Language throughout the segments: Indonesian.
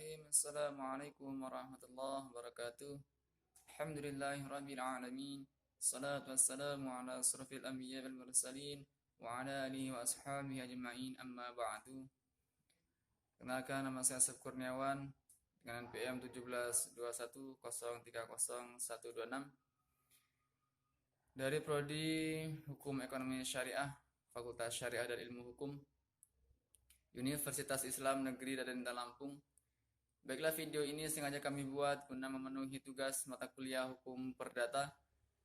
Bismillahirrahmanirrahim. Assalamualaikum warahmatullahi wabarakatuh. Alhamdulillahirabbil alamin. Salatu wassalamu ala asrofil anbiya wal mursalin wa ala alihi wa ashabihi ajma'in, amma ba'du. Kenalkan, nama saya Asep Kurniawan dengan PM 1721030126 dari Prodi Hukum Ekonomi Syariah, Fakultas Syariah dan Ilmu Hukum, Universitas Islam Negeri Raden Lampung. Baiklah, video ini sengaja kami buat guna memenuhi tugas mata kuliah Hukum Perdata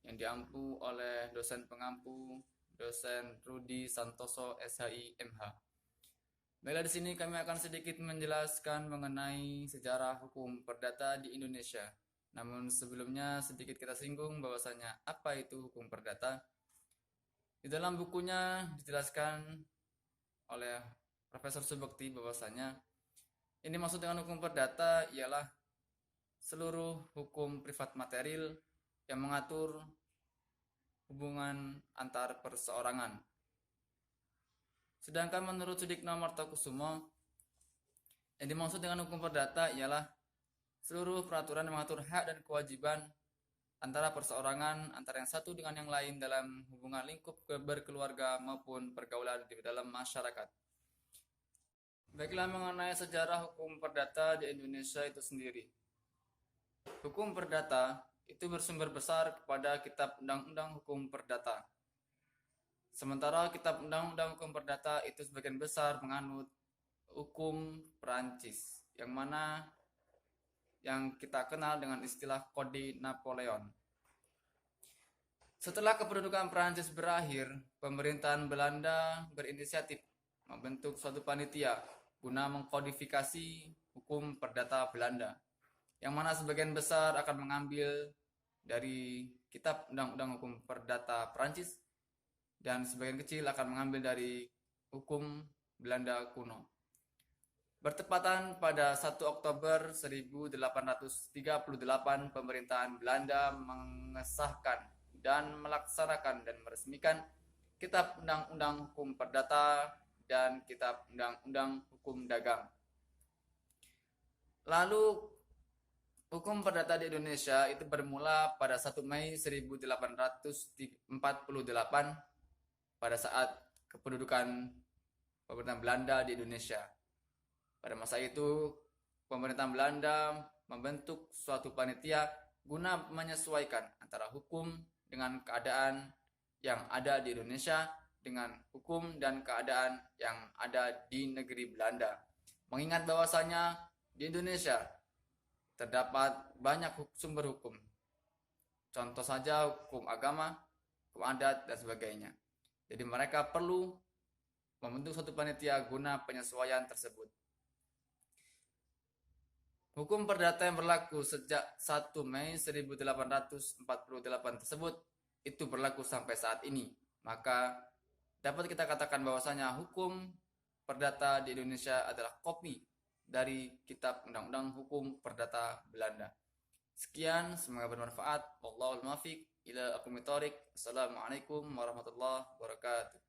yang diampu oleh dosen pengampu, dosen Rudi Santoso SHI MH. Baiklah, di sini kami akan sedikit menjelaskan mengenai sejarah hukum perdata di Indonesia. Namun sebelumnya sedikit kita singgung bahwasanya apa itu hukum perdata. Di dalam bukunya dijelaskan oleh Profesor Subekti bahwasanya ini maksud dengan hukum perdata ialah seluruh hukum privat material yang mengatur hubungan antar perseorangan. Sedangkan menurut Sudikno Martokusumo, yang dimaksud dengan hukum perdata ialah seluruh peraturan yang mengatur hak dan kewajiban antara perseorangan, antara yang satu dengan yang lain dalam hubungan lingkup berkeluarga maupun pergaulan di dalam masyarakat. Baiklah, mengenai sejarah hukum perdata di Indonesia itu sendiri. Hukum perdata itu bersumber besar kepada Kitab Undang-Undang Hukum Perdata. Sementara Kitab Undang-Undang Hukum Perdata itu sebagian besar menganut hukum Perancis, yang mana yang kita kenal dengan istilah Kode Napoleon. Setelah kependudukan Perancis berakhir, pemerintahan Belanda berinisiatif membentuk suatu panitia guna mengkodifikasi hukum perdata Belanda, yang mana sebagian besar akan mengambil dari Kitab Undang-Undang Hukum Perdata Perancis dan sebagian kecil akan mengambil dari hukum Belanda kuno. Bertepatan pada 1 Oktober 1838, pemerintahan Belanda mengesahkan dan melaksanakan dan meresmikan Kitab Undang-Undang Hukum Perdata dan Kitab Undang-Undang Hukum Dagang. Lalu hukum perdata di Indonesia itu bermula pada 1 Mei 1848 pada saat kependudukan pemerintahan Belanda di Indonesia. Pada masa itu, pemerintahan Belanda membentuk suatu panitia guna menyesuaikan antara hukum dengan keadaan yang ada di Indonesia dengan hukum dan keadaan yang ada di negeri Belanda. Mengingat bahwasanya di Indonesia terdapat banyak sumber hukum. Contoh saja hukum agama, hukum adat, dan sebagainya. Jadi mereka perlu membentuk suatu panitia guna penyesuaian tersebut. Hukum perdata yang berlaku sejak 1 Mei 1848 tersebut itu berlaku sampai saat ini. Maka dapat kita katakan bahwasanya hukum perdata di Indonesia adalah kopi dari Kitab Undang-Undang Hukum Perdata Belanda. Sekian, semoga bermanfaat. Wallahul muwaffiq ila aqwamit thoriq. Assalamualaikum warahmatullahi wabarakatuh.